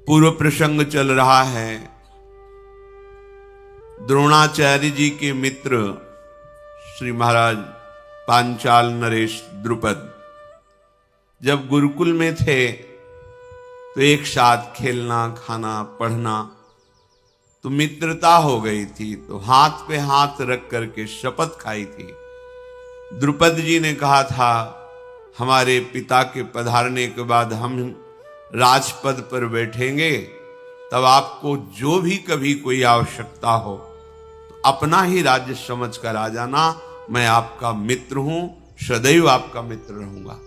पूर्व प्रसंग चल रहा है। द्रोणाचार्य जी के मित्र श्री महाराज पांचाल नरेश द्रुपद जब गुरुकुल में थे तो एक साथ खेलना, खाना, पढ़ना, तो मित्रता हो गई थी। तो हाथ पे हाथ रख करके शपथ खाई थी। द्रुपद जी ने कहा था, हमारे पिता के पधारने के बाद हम राजपद पर बैठेंगे, तब आपको जो भी कभी कोई आवश्यकता हो तो अपना ही राज्य समझ कर आ जाना। मैं आपका मित्र हूं, सदैव आपका मित्र रहूंगा।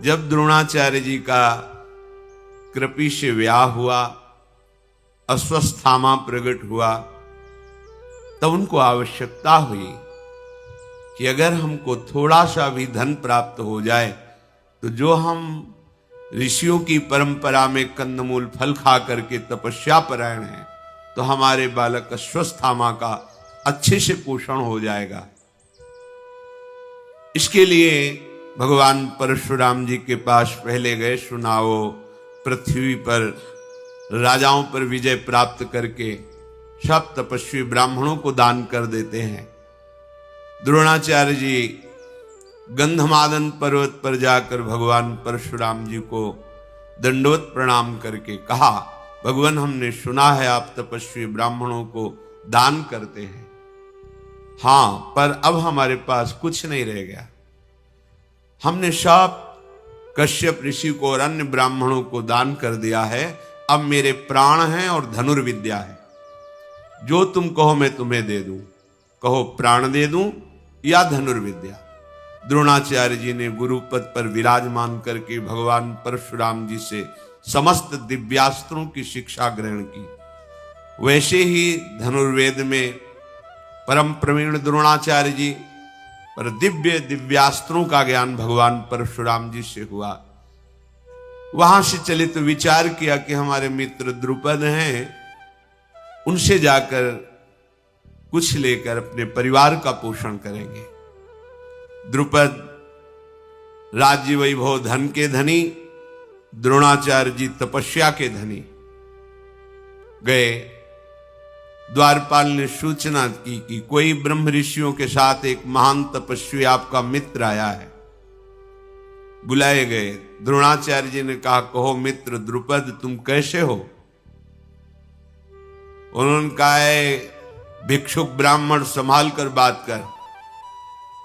जब द्रोणाचार्य जी का कृपि से विवाह हुआ, अश्वस्थामा प्रकट हुआ, तब उनको आवश्यकता हुई कि अगर हमको थोड़ा सा भी धन प्राप्त हो जाए तो जो हम ऋषियों की परंपरा में कंदमूल फल खा करके तपस्या परायण हैं, तो हमारे बालक अश्वस्थामा का अच्छे से पोषण हो जाएगा। इसके लिए भगवान परशुराम जी के पास पहले गए। सुनाओ, पृथ्वी पर राजाओं पर विजय प्राप्त करके सब तपस्वी ब्राह्मणों को दान कर देते हैं। द्रोणाचार्य जी गंधमादन पर्वत पर जाकर भगवान परशुराम जी को दंडवत प्रणाम करके कहा, भगवान, हमने सुना है आप तपस्वी ब्राह्मणों को दान करते हैं। हाँ, पर अब हमारे पास कुछ नहीं रह गया। हमने सब कश्यप ऋषि को और अन्य ब्राह्मणों को दान कर दिया है। अब मेरे प्राण हैं और धनुर्विद्या है। जो तुम कहो मैं तुम्हें दे दूं। कहो प्राण दे दूं या धनुर्विद्या। द्रोणाचार्य जी ने गुरुपद पर विराजमान करके भगवान परशुराम जी से समस्त दिव्यास्त्रों की शिक्षा ग्रहण की। वैसे ही धनुर्वेद में परम प्रवीण द्रोणाचार्य जी, पर दिव्यास्त्रों का ज्ञान भगवान परशुराम जी से हुआ। वहां से चले तो विचार किया कि हमारे मित्र द्रुपद हैं, उनसे जाकर कुछ लेकर अपने परिवार का पोषण करेंगे। द्रुपद राज्य वैभव धन के धनी, द्रोणाचार्य जी तपस्या के धनी। गए, द्वारपाल ने सूचना की कि कोई ब्रह्म ऋषियों के साथ एक महान तपस्वी आपका मित्र आया है। बुलाए गए। द्रोणाचार्य जी ने कहा, कहो मित्र द्रुपद, तुम कैसे हो? उन्होंने कहा, भिक्षुक ब्राह्मण संभाल कर बात कर।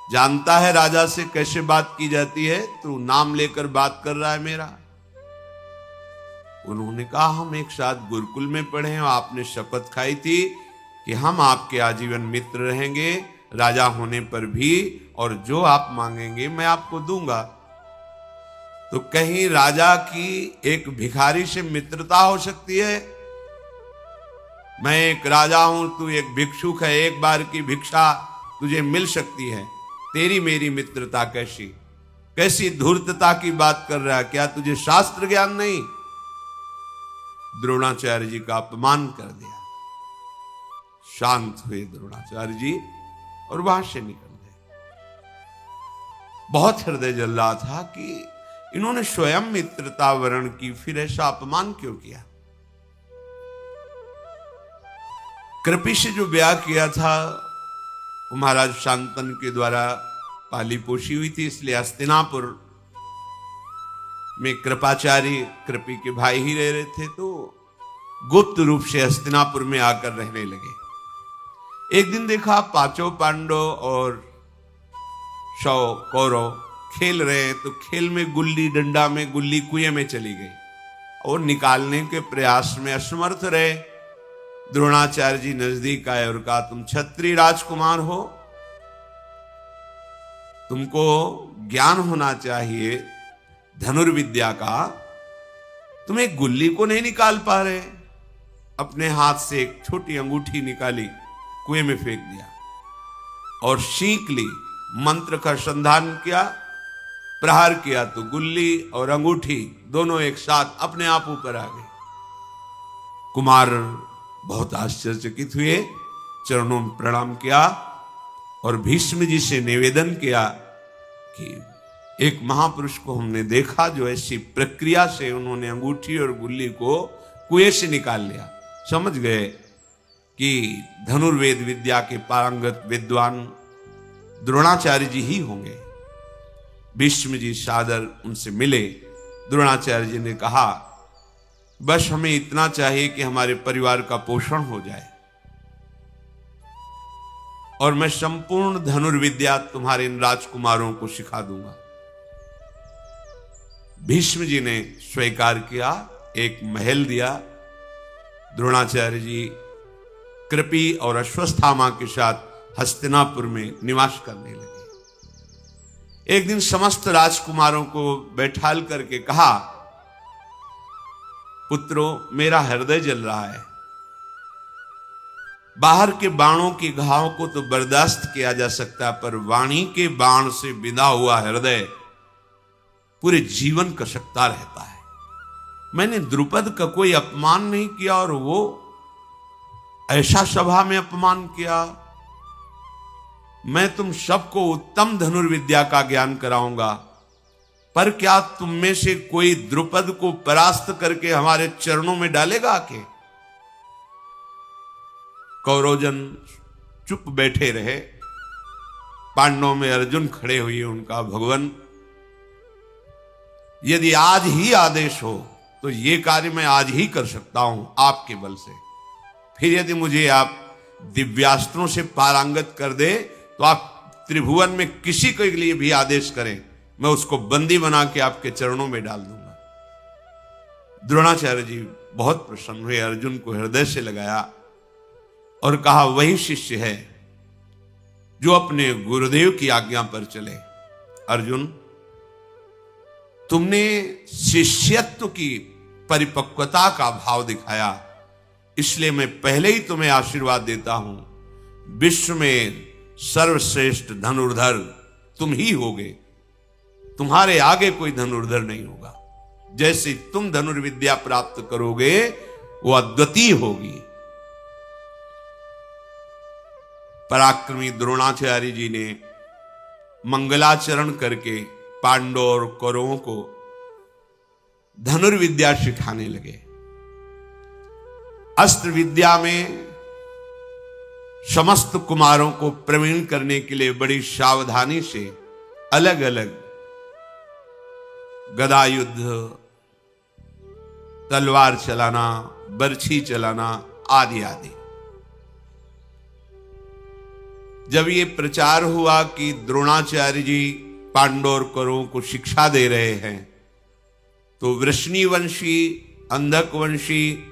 जानता है राजा से कैसे बात की जाती है? तू नाम लेकर बात कर रहा है मेरा। उन्होंने कहा, हम एक साथ गुरुकुल में पढ़े हैं, आपने शपथ खाई थी कि हम आपके आजीवन मित्र रहेंगे, राजा होने पर भी, और जो आप मांगेंगे मैं आपको दूंगा। तो कहीं राजा की एक भिखारी से मित्रता हो सकती है? मैं एक राजा हूं, तू एक भिक्षुक है, एक बार की भिक्षा तुझे मिल सकती है। तेरी मेरी मित्रता कैसी धूर्तता की बात कर रहा है? क्या तुझे शास्त्र ज्ञान नहीं? द्रोणाचार्य जी का अपमान कर दिया। शांत हुए द्रोणाचार्य जी और वहां से निकल गए। बहुत हृदय जल रहा था कि इन्होंने स्वयं मित्रता वर्ण की, फिर ऐसा अपमान क्यों किया? कृपि से जो ब्याह किया था वो महाराज शांतनु के द्वारा पाली पोषी हुई थी, इसलिए हस्तिनापुर में कृपाचार्य कृपि के भाई ही रह रहे थे, तो गुप्त रूप से हस्तिनापुर में आकर रहने लगे। एक दिन देखा पांचों पांडव और 100 कौरव खेल रहे हैं, तो खेल में गुल्ली डंडा में गुल्ली कुएं में चली गई और निकालने के प्रयास में असमर्थ रहे। द्रोणाचार्य जी नजदीक आए और कहा, तुम क्षत्रिय राजकुमार हो, तुमको ज्ञान होना चाहिए धनुर्विद्या का, तुम एक गुल्ली को नहीं निकाल पा रहे। अपने हाथ से एक छोटी अंगूठी निकाली, कुएं में फेंक दिया और सींक ली। मंत्र का संधान किया, प्रहार किया तो गुल्ली और अंगूठी दोनों एक साथ अपने आप ऊपर आ गए। कुमार बहुत आश्चर्यचकित हुए, चरणों में प्रणाम किया और भीष्म जी से निवेदन किया कि एक महापुरुष को हमने देखा जो ऐसी प्रक्रिया से उन्होंने अंगूठी और गुल्ली को कुएं से निकाल लिया। समझ गए कि धनुर्वेद विद्या के पारंगत विद्वान द्रोणाचार्य जी ही होंगे। भीष्म जी सादर उनसे मिले। द्रोणाचार्य जी ने कहा, बस हमें इतना चाहिए कि हमारे परिवार का पोषण हो जाए और मैं संपूर्ण धनुर्विद्या तुम्हारे इन राजकुमारों को सिखा दूंगा। भीष्म जी ने स्वीकार किया, एक महल दिया। द्रोणाचार्य जी कृपि और अश्वस्थामा के साथ हस्तिनापुर में निवास करने लगे। एक दिन समस्त राजकुमारों को बैठाल करके कहा, पुत्रों, मेरा हृदय जल रहा है। बाहर के बाणों के घाव को तो बर्दाश्त किया जा सकता है, पर वाणी के बाण से विदा हुआ हृदय पूरे जीवन कसकता रहता है। मैंने द्रुपद का कोई अपमान नहीं किया और वो ऐसा सभा में अपमान किया। मैं तुम सबको उत्तम धनुर्विद्या का ज्ञान कराऊंगा, पर क्या तुम में से कोई द्रुपद को परास्त करके हमारे चरणों में डालेगा आके? कौरवजन चुप बैठे रहे। पांडवों में अर्जुन खड़े हुए। उनका, भगवान, यदि आज ही आदेश हो तो ये कार्य मैं आज ही कर सकता हूं आपके बल से। फिर यदि मुझे आप दिव्यास्त्रों से पारंगत कर दे तो आप त्रिभुवन में किसी के लिए भी आदेश करें, मैं उसको बंदी बना के आपके चरणों में डाल दूंगा। द्रोणाचार्य जी बहुत प्रसन्न हुए, अर्जुन को हृदय से लगाया और कहा, वही शिष्य है जो अपने गुरुदेव की आज्ञा पर चले। अर्जुन, तुमने शिष्यत्व की परिपक्वता का भाव दिखाया, इसलिए मैं पहले ही तुम्हें आशीर्वाद देता हूं। विश्व में सर्वश्रेष्ठ धनुर्धर तुम ही होगे। तुम्हारे आगे कोई धनुर्धर नहीं होगा। जैसे तुम धनुर्विद्या प्राप्त करोगे वो अद्वितीय होगी। पराक्रमी द्रोणाचार्य जी ने मंगलाचरण करके पांडव और कौरवों को धनुर्विद्या सिखाने लगे। अस्त्र विद्या में समस्त कुमारों को प्रवीण करने के लिए बड़ी सावधानी से अलग अलग गदा युद्ध, तलवार चलाना, बर्छी चलाना आदि आदि। जब ये प्रचार हुआ कि द्रोणाचार्य जी पांडव और कौरवों को शिक्षा दे रहे हैं, तो वृष्णिवंशी, अंधकवंशी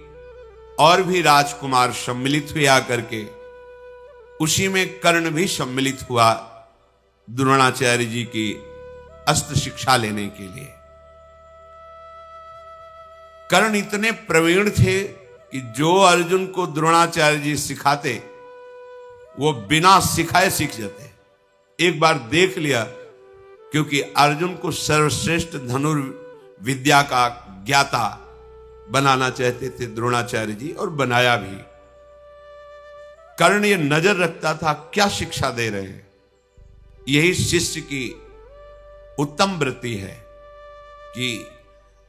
और भी राजकुमार सम्मिलित हुए आकर के। उसी में कर्ण भी सम्मिलित हुआ द्रोणाचार्य जी की अस्त्र शिक्षा लेने के लिए। कर्ण इतने प्रवीण थे कि जो अर्जुन को द्रोणाचार्य जी सिखाते वो बिना सिखाए सीख जाते। एक बार देख लिया, क्योंकि अर्जुन को सर्वश्रेष्ठ धनुर्विद्या का ज्ञाता बनाना चाहते थे द्रोणाचार्य जी, और बनाया भी। कर्ण ये नजर रखता था क्या शिक्षा दे रहे हैं। यही शिष्य की उत्तम वृत्ति है कि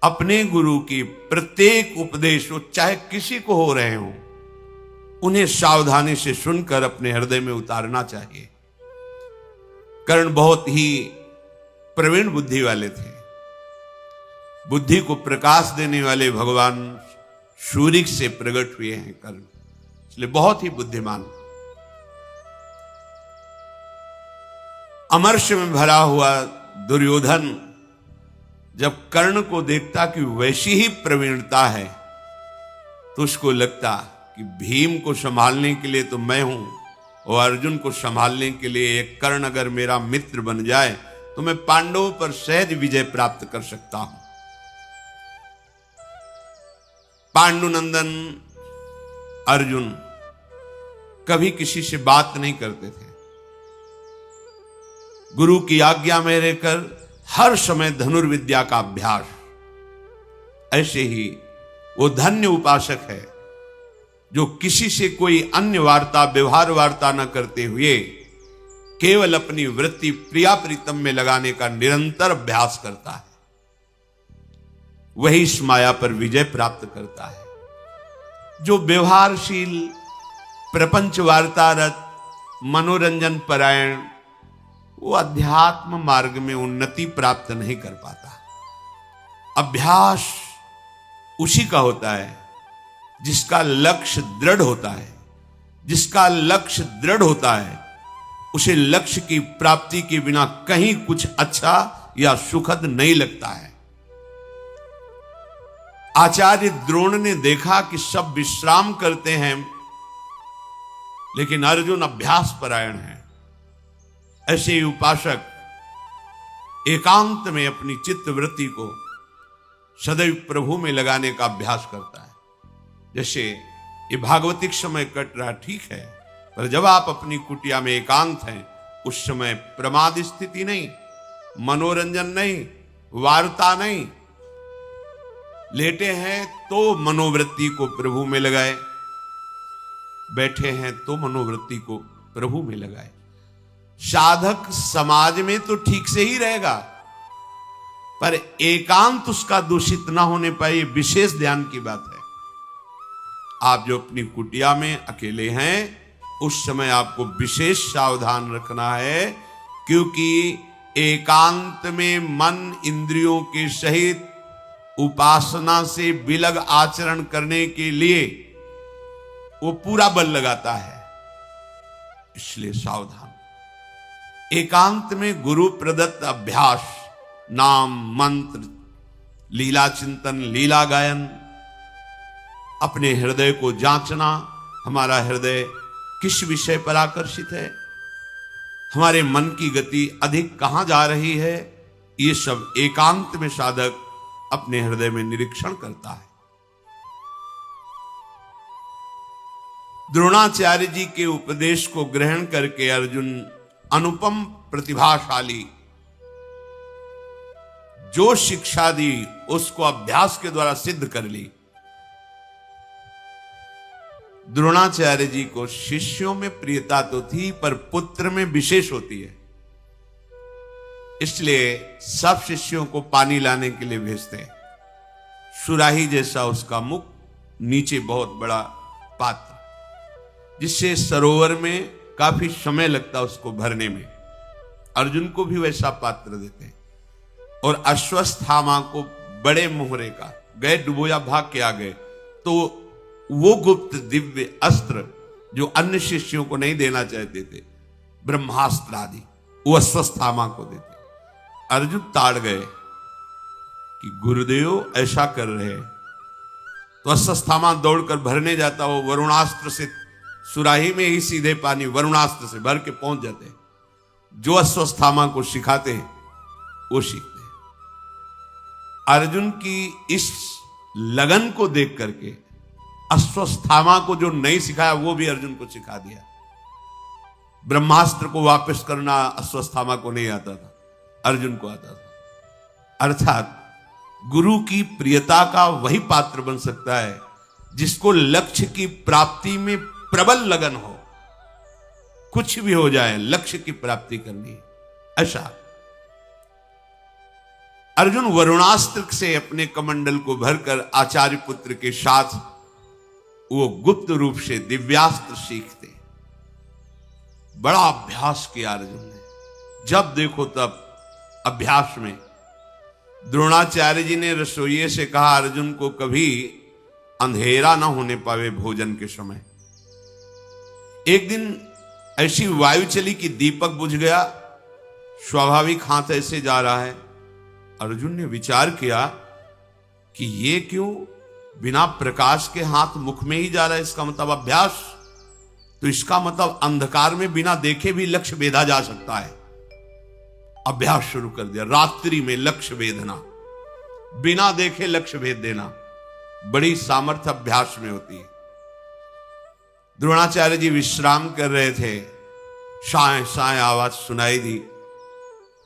अपने गुरु की प्रत्येक उपदेश, वो चाहे किसी को हो रहे हो, उन्हें सावधानी से सुनकर अपने हृदय में उतारना चाहिए। कर्ण बहुत ही प्रवीण बुद्धि वाले थे। बुद्धि को प्रकाश देने वाले भगवान सूर्य से प्रकट हुए हैं कर्ण, इसलिए बहुत ही बुद्धिमान। अमर्ष में भरा हुआ दुर्योधन जब कर्ण को देखता कि वैसी ही प्रवीणता है, तो उसको लगता कि भीम को संभालने के लिए तो मैं हूं, और अर्जुन को संभालने के लिए एक कर्ण अगर मेरा मित्र बन जाए तो मैं पांडवों पर सहज विजय प्राप्त कर सकता हूं। पांडुनंदन अर्जुन कभी किसी से बात नहीं करते थे। गुरु की आज्ञा में रहकर हर समय धनुर्विद्या का अभ्यास। ऐसे ही वो धन्य उपासक है जो किसी से कोई अन्य वार्ता, व्यवहार वार्ता न करते हुए केवल अपनी वृत्ति प्रिया प्रीतम में लगाने का निरंतर अभ्यास करता है, वही इस माया पर विजय प्राप्त करता है। जो व्यवहारशील, प्रपंच वार्तारत, मनोरंजन परायण, वो अध्यात्म मार्ग में उन्नति प्राप्त नहीं कर पाता। अभ्यास उसी का होता है जिसका लक्ष्य दृढ़ होता है। जिसका लक्ष्य दृढ़ होता है उसे लक्ष्य की प्राप्ति के बिना कहीं कुछ अच्छा या सुखद नहीं लगता है। आचार्य द्रोण ने देखा कि सब विश्राम करते हैं, लेकिन अर्जुन अभ्यास परायण है। ऐसे ही उपासक एकांत में अपनी चित्त वृत्ति को सदैव प्रभु में लगाने का अभ्यास करता है। जैसे ये भागवतिक समय कट रहा, ठीक है, पर जब आप अपनी कुटिया में एकांत हैं, उस समय प्रमाद स्थिति नहीं, मनोरंजन नहीं, वार्ता नहीं। लेटे हैं तो मनोवृत्ति को प्रभु में लगाए, बैठे हैं तो मनोवृत्ति को प्रभु में लगाए। साधक समाज में तो ठीक से ही रहेगा, पर एकांत उसका दूषित ना होने पाए, विशेष ध्यान की बात है। आप जो अपनी कुटिया में अकेले हैं, उस समय आपको विशेष सावधान रखना है, क्योंकि एकांत में मन इंद्रियों के सहित उपासना से विलग आचरण करने के लिए वो पूरा बल लगाता है। इसलिए सावधान। एकांत में गुरु प्रदत्त अभ्यास, नाम, मंत्र, लीला चिंतन, लीला गायन, अपने हृदय को जांचना, हमारा हृदय किस विषय पर आकर्षित है, हमारे मन की गति अधिक कहां जा रही है, ये सब एकांत में साधक अपने हृदय में निरीक्षण करता है। द्रोणाचार्य जी के उपदेश को ग्रहण करके अर्जुन अनुपम प्रतिभाशाली, जो शिक्षा दी उसको अभ्यास के द्वारा सिद्ध कर ली। द्रोणाचार्य जी को शिष्यों में प्रियता तो थी, पर पुत्र में विशेष होती है, इसलिए सब शिष्यों को पानी लाने के लिए भेजते हैं। सुराही जैसा उसका मुख, नीचे बहुत बड़ा पात्र, जिससे सरोवर में काफी समय लगता उसको भरने में। अर्जुन को भी वैसा पात्र देते हैं। और अश्वत्थामा को बड़े मोहरे का, गए डुबोया भाग के आ गए, तो वो गुप्त दिव्य अस्त्र जो अन्य शिष्यों को नहीं देना चाहते थे, ब्रह्मास्त्र आदि, वो अश्वत्थामा को देते। अर्जुन ताड़ गए कि गुरुदेव ऐसा कर रहे हैं, तो अश्वत्थामा दौड़कर भरने जाता, वो वरुणास्त्र से, सुराही में ही सीधे पानी वरुणास्त्र से भर के पहुंच जाते। जो अश्वत्थामा को सिखाते हैं वो सीखते हैं। अर्जुन की इस लगन को देख करके अश्वत्थामा को जो नहीं सिखाया, वो भी अर्जुन को सिखा दिया। ब्रह्मास्त्र को वापस करना अश्वत्थामा को नहीं आता था, अर्जुन को आता था। अर्थात गुरु की प्रियता का वही पात्र बन सकता है जिसको लक्ष्य की प्राप्ति में प्रबल लगन हो। कुछ भी हो जाए, लक्ष्य की प्राप्ति करनी है, ऐसा। अर्जुन वरुणास्त्र से अपने कमंडल को भरकर आचार्य पुत्र के साथ वो गुप्त रूप से दिव्यास्त्र सीखते। बड़ा अभ्यास किया अर्जुन ने, जब देखो तब अभ्यास में। द्रोणाचार्य जी ने रसोइये से कहा, अर्जुन को कभी अंधेरा ना होने पावे भोजन के समय। एक दिन ऐसी वायु चली कि दीपक बुझ गया, स्वाभाविक हाथ ऐसे जा रहा है। अर्जुन ने विचार किया कि ये क्यों बिना प्रकाश के हाथ मुख में ही जा रहा है, इसका मतलब अभ्यास। तो इसका मतलब अंधकार में बिना देखे भी लक्ष्य भेदा जा सकता है। अभ्यास शुरू कर दिया, रात्रि में लक्ष्य भेदना, बिना देखे लक्ष्य भेद देना, बड़ी सामर्थ्य अभ्यास में होती है। द्रोणाचार्य जी विश्राम कर रहे थे, साए साए आवाज सुनाई दी,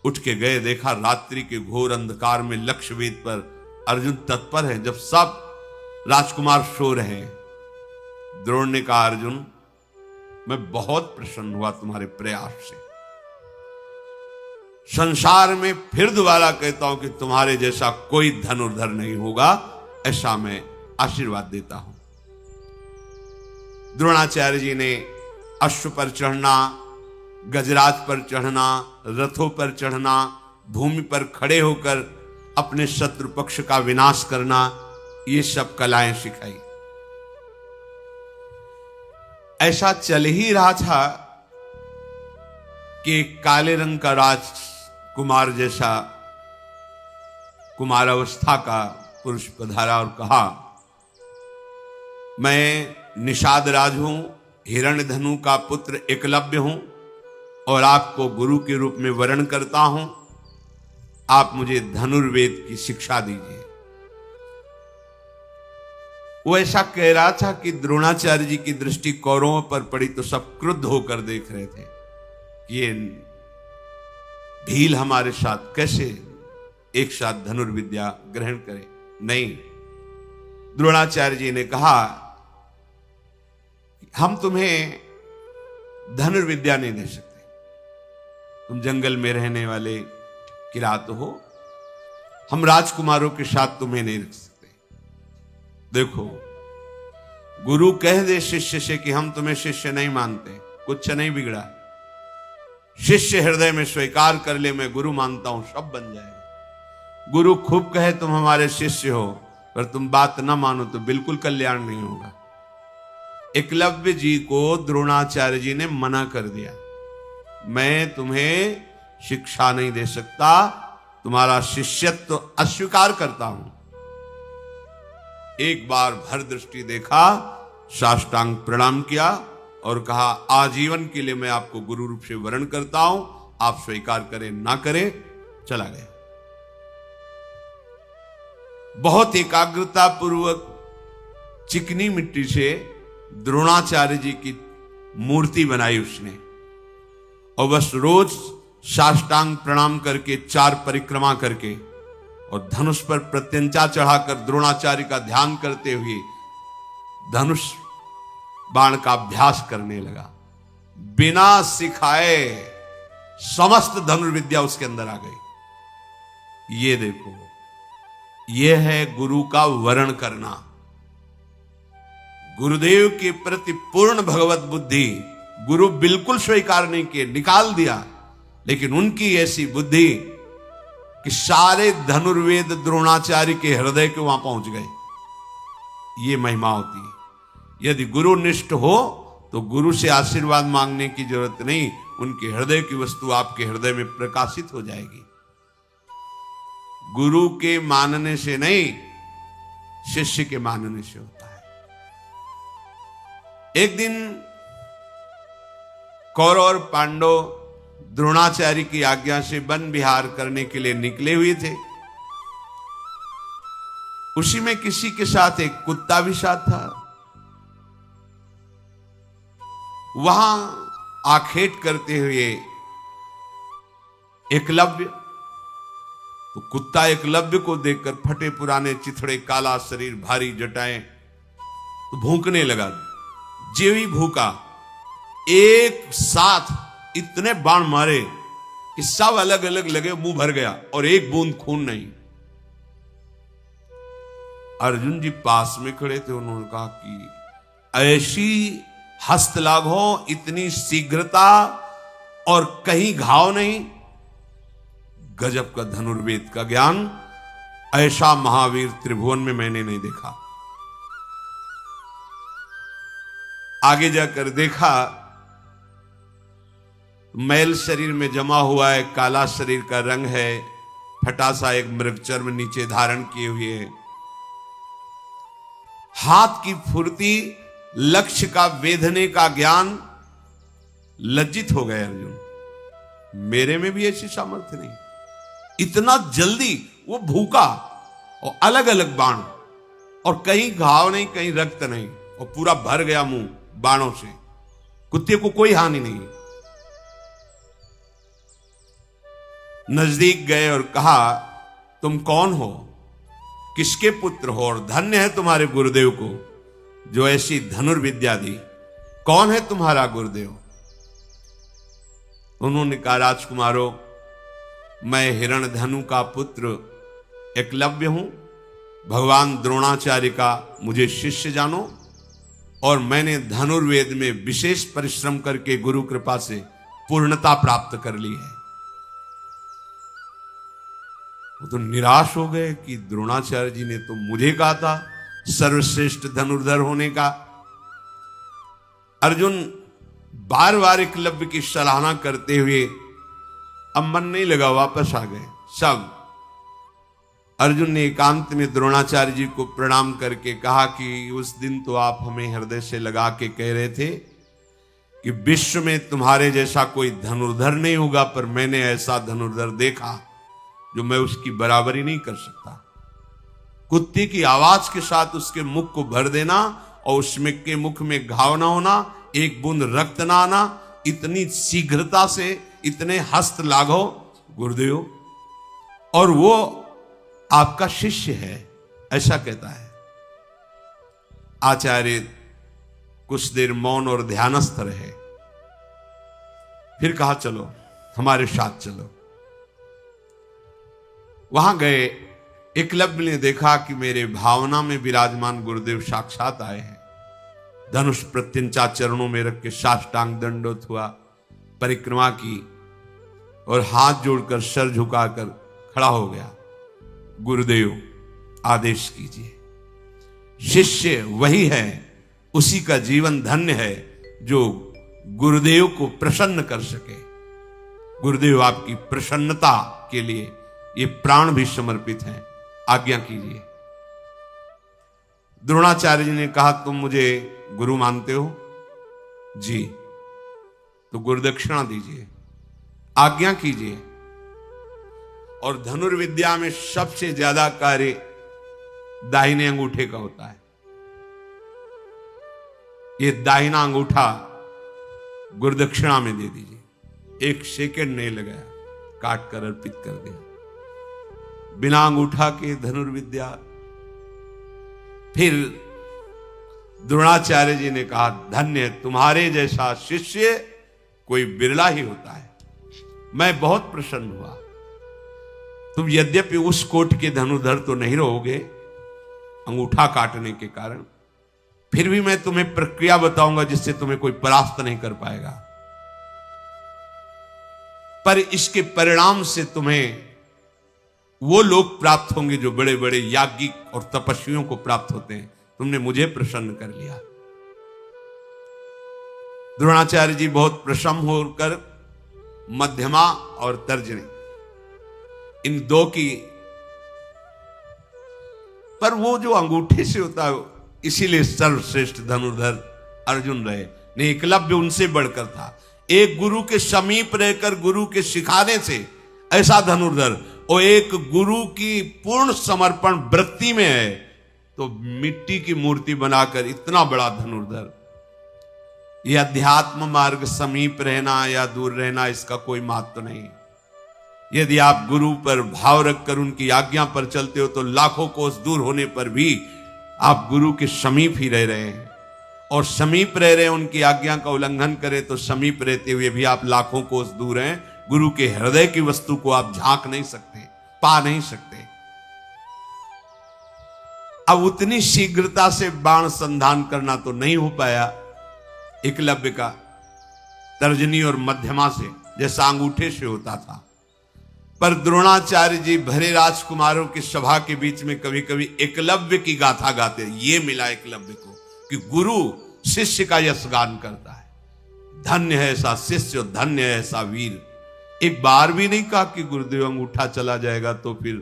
उठ के गए, देखा रात्रि के घोर अंधकार में लक्ष्य भेद पर अर्जुन तत्पर है। जब सब राजकुमार सो रहे हैं, द्रोण ने कहा, अर्जुन मैं बहुत प्रसन्न हुआ तुम्हारे प्रयास से, संसार में फिर दोबारा कहता हूं कि तुम्हारे जैसा कोई धनुर्धर नहीं होगा, ऐसा मैं आशीर्वाद देता हूं। द्रोणाचार्य जी ने अश्व पर चढ़ना, गजराज पर चढ़ना, रथों पर चढ़ना, भूमि पर खड़े होकर अपने शत्रु पक्ष का विनाश करना, ये सब कलाएं सिखाई। ऐसा चल ही रहा था कि काले रंग का राजकुमार जैसा कुमारावस्था का पुरुष पधारा और कहा, मैं निषाद राज हूं, हिरण्यधनु का पुत्र एकलव्य हूं और आपको गुरु के रूप में वरण करता हूं। आप मुझे धनुर्वेद की शिक्षा दीजिए। वो ऐसा कह रहा था कि द्रोणाचार्य जी की दृष्टि कौरवों पर पड़ी तो सब क्रुद्ध होकर देख रहे थे, ये भील हमारे साथ कैसे एक साथ धनुर्विद्या ग्रहण करे। नहीं, द्रोणाचार्य जी ने कहा, हम तुम्हें धनुर्विद्या नहीं दे सकते, तुम जंगल में रहने वाले किरात हो, हम राजकुमारों के साथ तुम्हें नहीं रख सकते। देखो, गुरु कह दे शिष्य से कि हम तुम्हें शिष्य नहीं मानते, कुछ नहीं बिगड़ा। शिष्य हृदय में स्वीकार कर ले, मैं गुरु मानता हूं, सब बन जाएगा। गुरु खूब कहे तुम हमारे शिष्य हो, पर तुम बात ना मानो तो बिल्कुल कल्याण नहीं होगा। एकलव्य जी को द्रोणाचार्य जी ने मना कर दिया, मैं तुम्हें शिक्षा नहीं दे सकता, तुम्हारा शिष्यत्व अस्वीकार करता हूं। एक बार भर दृष्टि देखा, साष्टांग प्रणाम किया और कहा, आजीवन के लिए मैं आपको गुरु रूप से वरण करता हूं, आप स्वीकार करें ना करें। चला गया। बहुत एकाग्रता पूर्वक चिकनी मिट्टी से द्रोणाचार्य जी की मूर्ति बनाई उसने, और बस रोज साष्टांग प्रणाम करके 4 परिक्रमा करके और धनुष पर प्रत्यंचा चढ़ाकर द्रोणाचार्य का ध्यान करते हुए धनुष बाण का अभ्यास करने लगा। बिना सिखाए समस्त धनुर्विद्या उसके अंदर आ गई। ये देखो, ये है गुरु का वरण करना। गुरुदेव के प्रति पूर्ण भगवत बुद्धि गुरु बिल्कुल स्वीकार नहीं किए, निकाल दिया, लेकिन उनकी ऐसी बुद्धि कि सारे धनुर्वेद द्रोणाचार्य के हृदय के वहां पहुंच गए। ये महिमा होती है। यदि गुरु निष्ठ हो तो गुरु से आशीर्वाद मांगने की जरूरत नहीं, उनके हृदय की वस्तु आपके हृदय में प्रकाशित हो जाएगी। गुरु के मानने से नहीं, शिष्य के मानने से होता है। एक दिन कौरव और पांडव द्रोणाचार्य की आज्ञा से वन विहार करने के लिए निकले हुए थे। उसी में किसी के साथ एक कुत्ता भी साथ था। वहां आखेट करते हुए एकलव्य, तो कुत्ता एकलव्य को देखकर फटे पुराने चिथड़े, काला शरीर, भारी जटाएं, तो भूखने लगा। जेवी भूखा, एक साथ इतने बाण मारे कि सब अलग अलग लगे, मुंह भर गया और एक बूंद खून नहीं। अर्जुन जी पास में खड़े थे, उन्होंने कहा कि ऐसी हस्तलाघ हो, इतनी शीघ्रता और कहीं घाव नहीं। गजब का धनुर्वेद का ज्ञान, ऐसा महावीर त्रिभुवन में मैंने नहीं देखा। आगे जाकर देखा, मैल शरीर में जमा हुआ है, काला शरीर का रंग है, फटा सा एक मृग चर्म नीचे धारण किए हुए है, हाथ की फुर्ती, लक्ष्य का वेधने का ज्ञान। लज्जित हो गए अर्जुन, मेरे में भी ऐसी सामर्थ्य नहीं। इतना जल्दी वो भूखा और अलग अलग बाण, और कहीं घाव नहीं, कहीं रक्त नहीं, और पूरा भर गया मुंह बाणों से। कुत्ते को कोई हानि नहीं। नजदीक गए और कहा, तुम कौन हो, किसके पुत्र हो, और धन्य है तुम्हारे गुरुदेव को जो ऐसी धनुर्विद्या दी। कौन है तुम्हारा गुरुदेव? उन्होंने कहा, राजकुमारों, मैं हिरण्यधनु का पुत्र एकलव्य हूं, भगवान द्रोणाचार्य का मुझे शिष्य जानो, और मैंने धनुर्वेद में विशेष परिश्रम करके गुरु कृपा से पूर्णता प्राप्त कर ली है। वो तो निराश हो गए कि द्रोणाचार्य जी ने तो मुझे कहा था सर्वश्रेष्ठ धनुर्धर होने का। अर्जुन बार बार एकलव्य की सराहना करते हुए अब मन नहीं लगा, वापस आ गए सब। अर्जुन ने एकांत में द्रोणाचार्य जी को प्रणाम करके कहा कि उस दिन तो आप हमें हृदय से लगा के कह रहे थे कि विश्व में तुम्हारे जैसा कोई धनुर्धर नहीं होगा, पर मैंने ऐसा धनुर्धर देखा जो मैं उसकी बराबरी नहीं कर सकता। कुत्ते की आवाज के साथ उसके मुख को भर देना और उसमें के मुख में घाव ना होना, एक बूंद रक्त ना आना, इतनी शीघ्रता से इतने हस्त लाघव गुरुदेव, और वो आपका शिष्य है, ऐसा कहता है। आचार्य कुछ देर मौन और ध्यानस्थ रहे, फिर कहा चलो हमारे साथ चलो। वहां गए, एकलव्य ने देखा कि मेरे भावना में विराजमान गुरुदेव साक्षात आए हैं। धनुष प्रत्यंचा चरणों में रख के साष्टांग दंडोत हुआ, परिक्रमा की और हाथ जोड़कर सर झुकाकर खड़ा हो गया। गुरुदेव आदेश कीजिए। शिष्य वही है, उसी का जीवन धन्य है जो गुरुदेव को प्रसन्न कर सके। गुरुदेव आपकी प्रसन्नता के लिए ये प्राण भी समर्पित हैं, आज्ञा कीजिए। द्रोणाचार्य जी ने कहा तुम मुझे गुरु मानते हो? जी। तो गुरुदक्षिणा दीजिए, आज्ञा कीजिए। और धनुर्विद्या में सबसे ज्यादा कार्य दाहिने अंगूठे का होता है। ये दाहिना अंगूठा गुरुदक्षिणा में दे दीजिए। 1 सेकंड नहीं लगाया, काट कर अर्पित कर दिया। बिना अंगूठा के धनुर्विद्या। फिर द्रोणाचार्य जी ने कहा धन्य, तुम्हारे जैसा शिष्य कोई बिरला ही होता है। मैं बहुत प्रसन्न हुआ। तुम यद्यपि उस कोट के धनुर्धर तो नहीं रहोगे अंगूठा काटने के कारण, फिर भी मैं तुम्हें प्रक्रिया बताऊंगा जिससे तुम्हें कोई परास्त नहीं कर पाएगा। पर इसके परिणाम से तुम्हें वो लोग प्राप्त होंगे जो बड़े बड़े याज्ञिक और तपस्वियों को प्राप्त होते हैं। तुमने मुझे प्रसन्न कर लिया। द्रोणाचार्य जी बहुत प्रसन्न होकर मध्यमा और तर्जनी इन दो की, पर वो जो अंगूठे से होता है इसीलिए सर्वश्रेष्ठ धनुर्धर अर्जुन रहे। नहीं, एकलव्य उनसे बढ़कर था। एक गुरु के समीप रहकर गुरु के सिखाने से ऐसा धनुर्धर, और एक गुरु की पूर्ण समर्पण वृत्ति में है तो मिट्टी की मूर्ति बनाकर इतना बड़ा धनुर्धर। यह अध्यात्म मार्ग समीप रहना या दूर रहना इसका कोई महत्व नहीं। यदि आप गुरु पर भाव रखकर उनकी आज्ञा पर चलते हो तो लाखों कोस दूर होने पर भी आप गुरु के समीप ही रह रहे हैं, और समीप रह रहे हैं। उनकी आज्ञा का उल्लंघन करें तो समीप रहते हुए भी आप लाखों कोस दूर हैं। गुरु के हृदय की वस्तु को आप झांक नहीं सकते, पा नहीं सकते। अब उतनी शीघ्रता से बाण संधान करना तो नहीं हो पाया एकलव्य का, तर्जनी और मध्यमा से जैसा अंगूठे से होता था। पर द्रोणाचार्य जी भरे राजकुमारों की सभा के बीच में कभी कभी एकलव्य की गाथा गाते। ये मिला एकलव्य को कि गुरु शिष्य का यशगान करता है। धन्य है ऐसा शिष्य, धन्य है ऐसा वीर। एक बार भी नहीं कहा कि गुरुदेव अंगूठा चला जाएगा तो फिर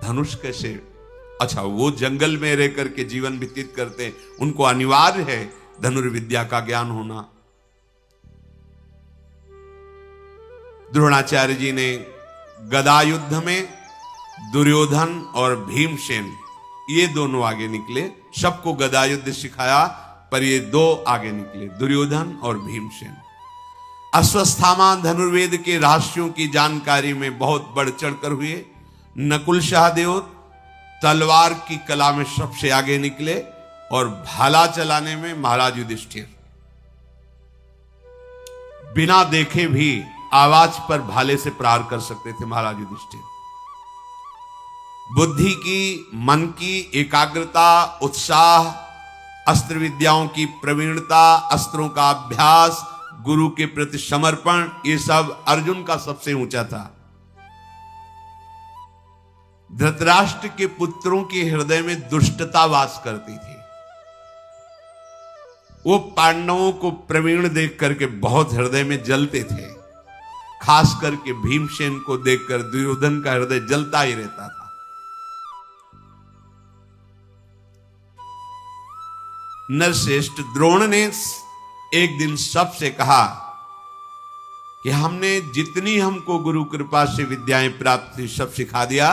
धनुष कैसे। अच्छा, वो जंगल में रह करके जीवन व्यतीत करते, उनको अनिवार्य है धनुर्विद्या का ज्ञान होना। द्रोणाचार्य जी ने गदा युद्ध में दुर्योधन और भीमसेन ये दोनों आगे निकले। सबको गदा युद्ध सिखाया, पर ये दो आगे निकले, दुर्योधन और भीमसेन। अश्वत्थामा धनुर्वेद के रहस्यों की जानकारी में बहुत बढ़ चढ़कर हुए। नकुल सहदेव तलवार की कला में सबसे आगे निकले, और भाला चलाने में महाराज युधिष्ठिर। बिना देखे भी आवाज पर भाले से प्रहार कर सकते थे महाराज युधिष्ठिर। बुद्धि की, मन की एकाग्रता, उत्साह, अस्त्र विद्याओं की प्रवीणता, अस्त्रों का अभ्यास, गुरु के प्रति समर्पण, ये सब अर्जुन का सबसे ऊंचा था। धृतराष्ट्र के पुत्रों के हृदय में दुष्टता वास करती थी। वो पांडवों को प्रवीण देख करके बहुत हृदय में जलते थे। खास करके भीमसेन को देखकर दुर्योधन का हृदय जलता ही रहता था। नरश्रेष्ठ द्रोण ने एक दिन सबसे कहा कि हमने जितनी हमको गुरु कृपा से विद्याएं प्राप्त थी सब सिखा दिया,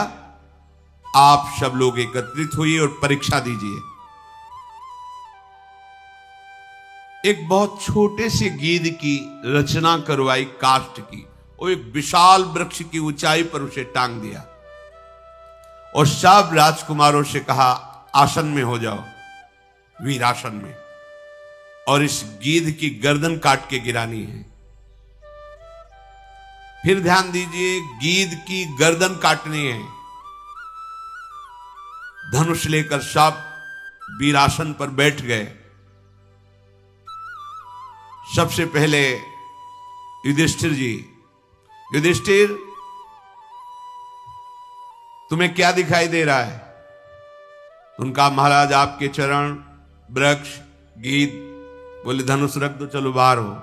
आप सब लोग एकत्रित हुई और परीक्षा दीजिए। एक बहुत छोटे से गीध की रचना करवाई काष्ठ की, और एक विशाल वृक्ष की ऊंचाई पर उसे टांग दिया और सब राजकुमारों से कहा आसन में हो जाओ, वीरासन में, और इस गीध की गर्दन काट के गिरानी है। फिर ध्यान दीजिए, गीध की गर्दन काटनी है। धनुष लेकर सब वीरासन पर बैठ गए। सबसे पहले युधिष्ठिर जी, युधिष्ठिर तुम्हें क्या दिखाई दे रहा है? उनका महाराज आपके चरण, वृक्ष, गीध। बोले धनुष रख दो, चलो बाहर हो।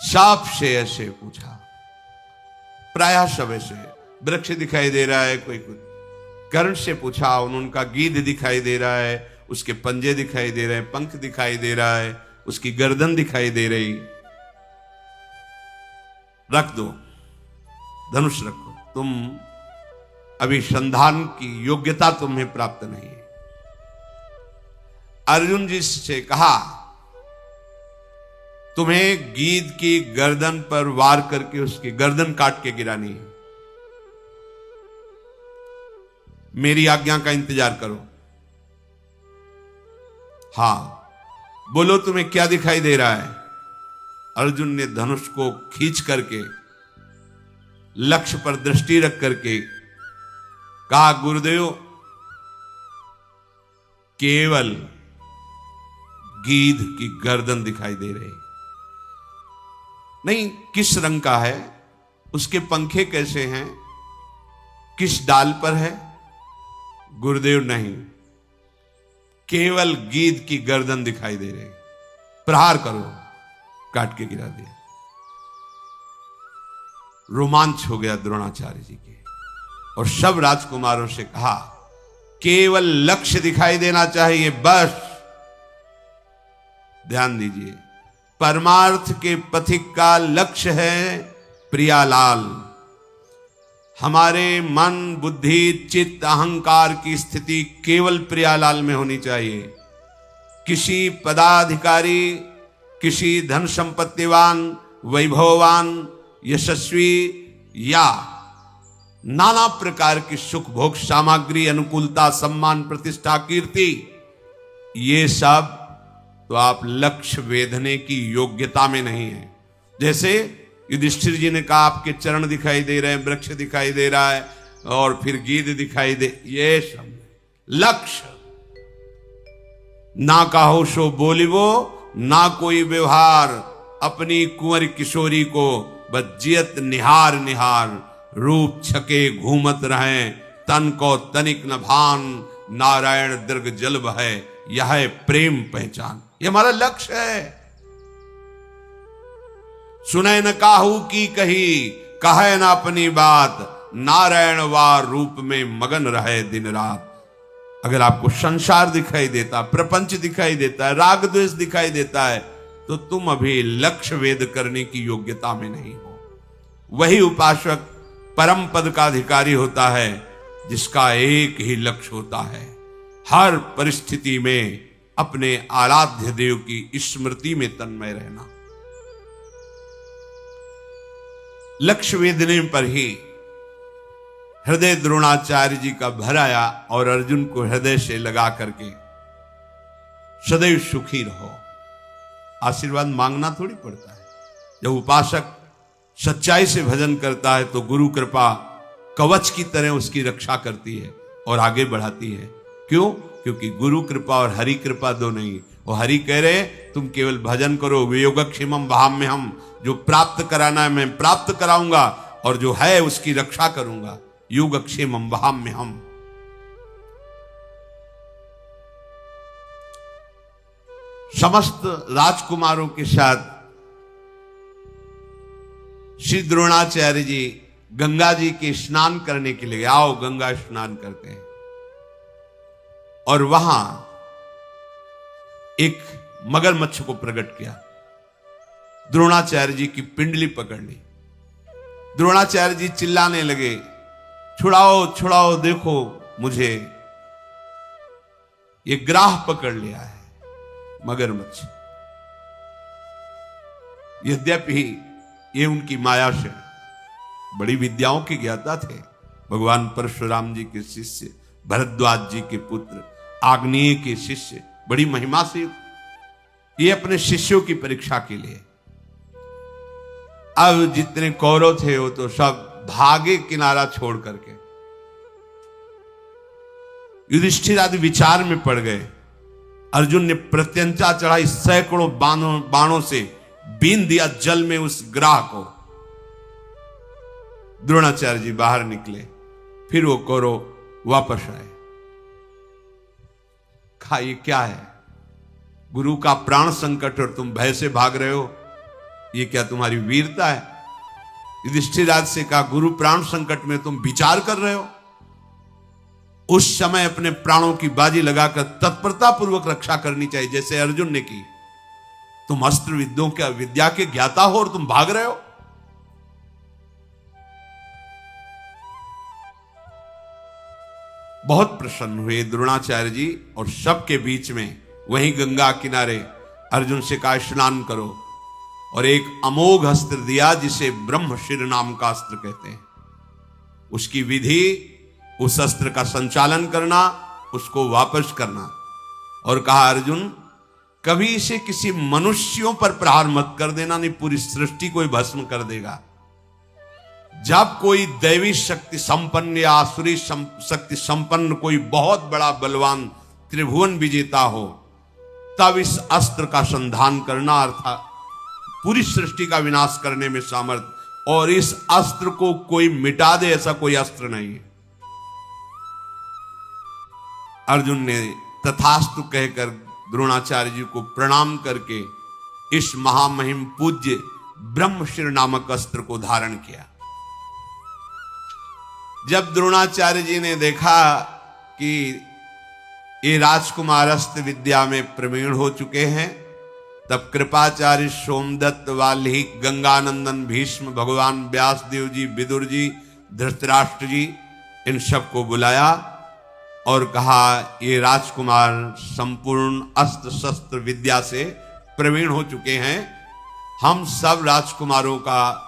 सांप से ऐसे पूछा, प्रायः सब ऐसे। वृक्ष दिखाई दे रहा है, कोई कुछ कर्ण से पूछा, उनका गीध दिखाई दे रहा है, उसके पंजे दिखाई दे रहे हैं, पंख दिखाई दे रहा है, उसकी गर्दन दिखाई दे रही। रख दो, धनुष रखो, तुम अभी संधान की योग्यता तुम्हें प्राप्त नहीं है। अर्जुन जी से कहा तुम्हें गीध की गर्दन पर वार करके उसकी गर्दन काट के गिरानी है। मेरी आज्ञा का इंतजार करो। हां, बोलो तुम्हें क्या दिखाई दे रहा है? अर्जुन ने धनुष को खींच करके लक्ष्य पर दृष्टि रख करके कहा, गुरुदेव केवल गीध की गर्दन दिखाई दे रही। नहीं, किस रंग का है, उसके पंखे कैसे हैं, किस डाल पर है? गुरुदेव नहीं, केवल गीध की गर्दन दिखाई दे रही। प्रहार करो। काट के गिरा दिया। रोमांच हो गया द्रोणाचार्य जी के, और सब राजकुमारों से कहा केवल लक्ष्य दिखाई देना चाहिए, बस। ध्यान दीजिए, परमार्थ के पथिक का लक्ष्य है प्रियालाल। हमारे मन, बुद्धि, चित्त, अहंकार की स्थिति केवल प्रियालाल में होनी चाहिए। किसी पदाधिकारी, किसी धन संपत्तिवान, वैभववान, यशस्वी या नाना प्रकार की सुख भोग सामग्री, अनुकूलता, सम्मान, प्रतिष्ठा, कीर्ति, ये सब तो आप लक्ष्य वेधने की योग्यता में नहीं है। जैसे युधिष्ठिर जी ने कहा आपके चरण दिखाई दे रहे हैं, वृक्ष दिखाई दे रहा है, और फिर गीध दिखाई दे, ये सब लक्ष्य ना काहो सो बोलिवो, ना कोई व्यवहार। अपनी कुंवर किशोरी को बज्जियत निहार निहार, रूप छके घूमत रहे, तन को तनिक न भान, नारायण दीर्घ जल है, यह है प्रेम पहचान। ये हमारा लक्ष्य है। सुने न काहू की कही, कहे न अपनी बात, नारायण वार रूप में मगन रहे दिन रात। अगर आपको संसार दिखाई देता, प्रपंच दिखाई देता है, राग द्वेष दिखाई देता है, तो तुम अभी लक्ष्य वेद करने की योग्यता में नहीं हो। वही उपासक परम पद का अधिकारी होता है जिसका एक ही लक्ष्य होता है, हर परिस्थिति में अपने आराध्य देव की स्मृति में तन्मय रहना। लक्ष्य वेदने पर ही हृदय द्रोणाचार्य जी का भर आया, और अर्जुन को हृदय से लगा करके सदैव सुखी रहो। आशीर्वाद मांगना थोड़ी पड़ता है। जब उपासक सच्चाई से भजन करता है तो गुरु कृपा कवच की तरह उसकी रक्षा करती है और आगे बढ़ाती है। क्यों? क्योंकि गुरु कृपा और हरि कृपा दो नहीं। वो हरि कह रहे तुम केवल भजन करो, वियोगक्षेमम वहाम्यहम्, जो प्राप्त कराना है मैं प्राप्त कराऊंगा और जो है उसकी रक्षा करूंगा। योगक्षेमम वहाम्यहम्। समस्त राजकुमारों के साथ श्री द्रोणाचार्य जी गंगा जी के स्नान करने के लिए, आओ गंगा स्नान करते हैं। और वहां एक मगरमच्छ को प्रकट किया, द्रोणाचार्य जी की पिंडली पकड़ ली। द्रोणाचार्य जी चिल्लाने लगे, छुड़ाओ छुड़ाओ, देखो मुझे ये ग्राह पकड़ लिया है मगरमच्छ। यद्यपि ये उनकी माया से बड़ी विद्याओं के ज्ञाता थे। भगवान परशुराम जी के शिष्य, भरद्वाज जी के पुत्र, आग्नेय के शिष्य, बड़ी महिमा से ये अपने शिष्यों की परीक्षा के लिए। अब जितने कौरव थे वो तो सब भागे किनारा छोड़ करके। युधिष्ठिर आदि विचार में पड़ गए। अर्जुन ने प्रत्यंचा चढ़ाई, सैकड़ों बाणों से बीन दिया जल में उस ग्राह को। द्रोणाचार्य जी बाहर निकले, फिर वो कौरव वापस आए। कहा ये क्या है? गुरु का प्राण संकट और तुम भय से भाग रहे हो, ये क्या तुम्हारी वीरता है? युधिष्ठिर राज से कहा, गुरु प्राण संकट में तुम विचार कर रहे हो। उस समय अपने प्राणों की बाजी लगाकर तत्परता पूर्वक रक्षा करनी चाहिए, जैसे अर्जुन ने की। तुम अस्त्र विद्या के ज्ञाता हो और तुम भाग रहे हो। बहुत प्रसन्न हुए द्रोणाचार्य जी और सबके बीच में वहीं गंगा किनारे अर्जुन से कहा स्नान करो, और एक अमोघ अस्त्र दिया जिसे ब्रह्मशिर नाम का अस्त्र कहते हैं। उसकी विधि, उस अस्त्र का संचालन करना, उसको वापस करना, और कहा अर्जुन कभी इसे किसी मनुष्यों पर प्रहार मत कर देना, नहीं पूरी सृष्टि को ही भस्म कर देगा। जब कोई दैवी शक्ति संपन्न या आसुरी शक्ति संपन्न कोई बहुत बड़ा बलवान त्रिभुवन विजेता हो, तब इस अस्त्र का संधान करना, अर्थात पूरी सृष्टि का विनाश करने में सामर्थ्य, और इस अस्त्र को कोई मिटा दे ऐसा कोई अस्त्र नहीं है। अर्जुन ने तथास्तु कहकर द्रोणाचार्य जी को प्रणाम करके इस महामहिम पूज्य ब्रह्मशिर नामक अस्त्र को धारण किया। जब द्रोणाचार्य जी ने देखा कि ये राजकुमार अस्त्र विद्या में प्रवीण हो चुके हैं, तब कृपाचार्य, सोमदत्त, वाल्मीकि, गंगानंदन, भीष्म, भगवान व्यासदेव जी, विदुर जी, धृतराष्ट्र जी, इन सबको बुलाया और कहा ये राजकुमार संपूर्ण अस्त्र शस्त्र विद्या से प्रवीण हो चुके हैं। हम सब राजकुमारों का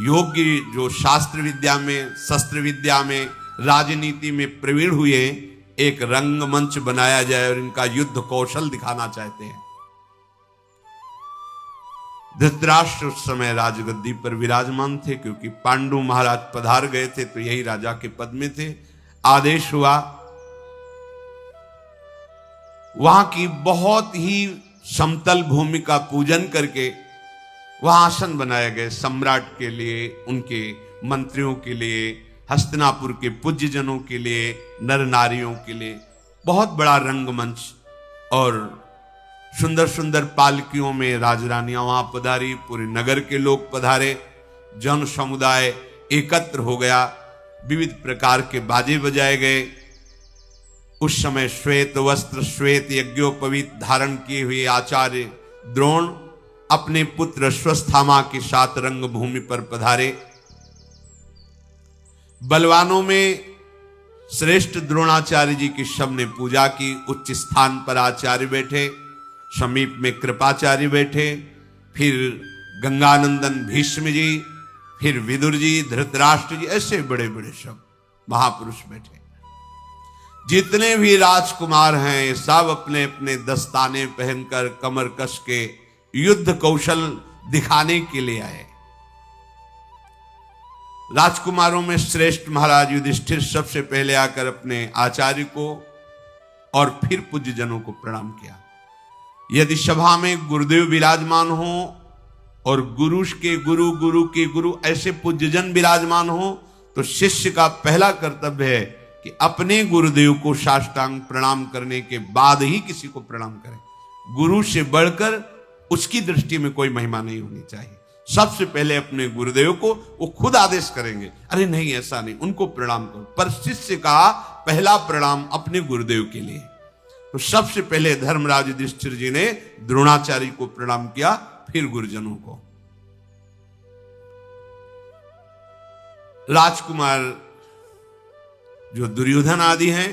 योग्य, जो शास्त्र विद्या में, शस्त्र विद्या में, राजनीति में प्रवीण हुए, एक रंगमंच बनाया जाए और इनका युद्ध कौशल दिखाना चाहते हैं। धृतराष्ट्र उस समय राजगद्दी पर विराजमान थे, क्योंकि पांडु महाराज पधार गए थे तो यही राजा के पद में थे। आदेश हुआ, वहां की बहुत ही समतल भूमि का पूजन करके वहां आसन बनाए गए सम्राट के लिए, उनके मंत्रियों के लिए, हस्तिनापुर के पूज्यजनों के लिए, नर नारियों के लिए बहुत बड़ा रंगमंच, और सुंदर सुंदर पालकियों में राजरानियां वहां पधारी, पूरे नगर के लोग पधारे, जन समुदाय एकत्र हो गया, विविध प्रकार के बाजे बजाए गए। उस समय श्वेत वस्त्र, श्वेत यज्ञोपवीत धारण किए हुए आचार्य द्रोण अपने पुत्र अश्वत्थामा के साथ रंगभूमि पर पधारे। बलवानों में श्रेष्ठ द्रोणाचार्य जी की सबने पूजा की। उच्च स्थान पर आचार्य बैठे, समीप में कृपाचार्य बैठे, फिर गंगानंदन भीष्म जी, फिर विदुर जी, धृतराष्ट्र जी, ऐसे बड़े बड़े सब महापुरुष बैठे। जितने भी राजकुमार हैं सब अपने अपने दस्ताने पहनकर कमर कस के युद्ध कौशल दिखाने के लिए आए। राजकुमारों में श्रेष्ठ महाराज युधिष्ठिर सबसे पहले आकर अपने आचार्य को और फिर पूज्य जनों को प्रणाम किया। यदि सभा में गुरुदेव विराजमान हो और गुरु के गुरु, गुरु के गुरु ऐसे पूज्यजन विराजमान हो, तो शिष्य का पहला कर्तव्य है कि अपने गुरुदेव को साष्टांग प्रणाम करने के बाद ही किसी को प्रणाम करें। गुरु से बढ़कर उसकी दृष्टि में कोई महिमा नहीं होनी चाहिए। सबसे पहले अपने गुरुदेव को वो खुद आदेश करेंगे, अरे नहीं ऐसा नहीं, उनको प्रणाम करो। पर शिष्य का पहला प्रणाम अपने गुरुदेव के लिए। तो सबसे पहले धर्मराज युधिष्ठिर जी ने द्रोणाचार्य को प्रणाम किया, फिर गुरुजनों को। राजकुमार जो दुर्योधन आदि हैं,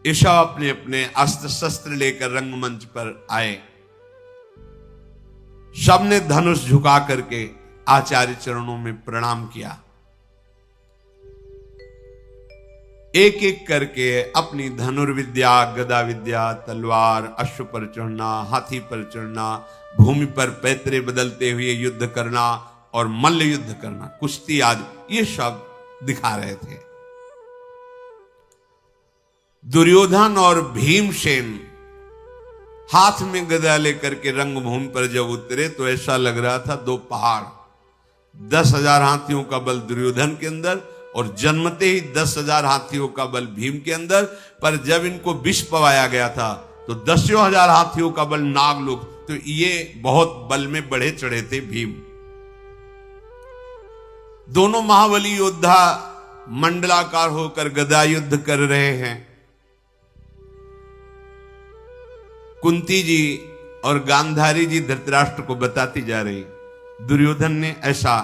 ये सब अपने अपने अस्त्र शस्त्र लेकर रंगमंच पर आए। सबने धनुष झुका करके आचार्य चरणों में प्रणाम किया। एक एक करके अपनी धनुर्विद्या, गदा विद्या, तलवार, अश्व पर चढ़ना, हाथी पर चढ़ना, भूमि पर पैतरे बदलते हुए युद्ध करना और मल्ल युद्ध करना, कुश्ती आदि, ये सब दिखा रहे थे। दुर्योधन और भीमसेन हाथ में गदा लेकर के रंगभूमि पर जब उतरे तो ऐसा लग रहा था दो पहाड़। 10,000 हाथियों का बल दुर्योधन के अंदर और जन्मते ही 10,000 हाथियों का बल भीम के अंदर। पर जब इनको विष पवाया गया था तो 10,000 हाथियों का बल नागलोक। तो ये बहुत बल में बढ़े चढ़े थे भीम। दोनों महाबली योद्धा मंडलाकार होकर गदा युद्ध कर रहे हैं। कुंती जी और गांधारी जी धृतराष्ट्र को बताती जा रही, दुर्योधन ने ऐसा,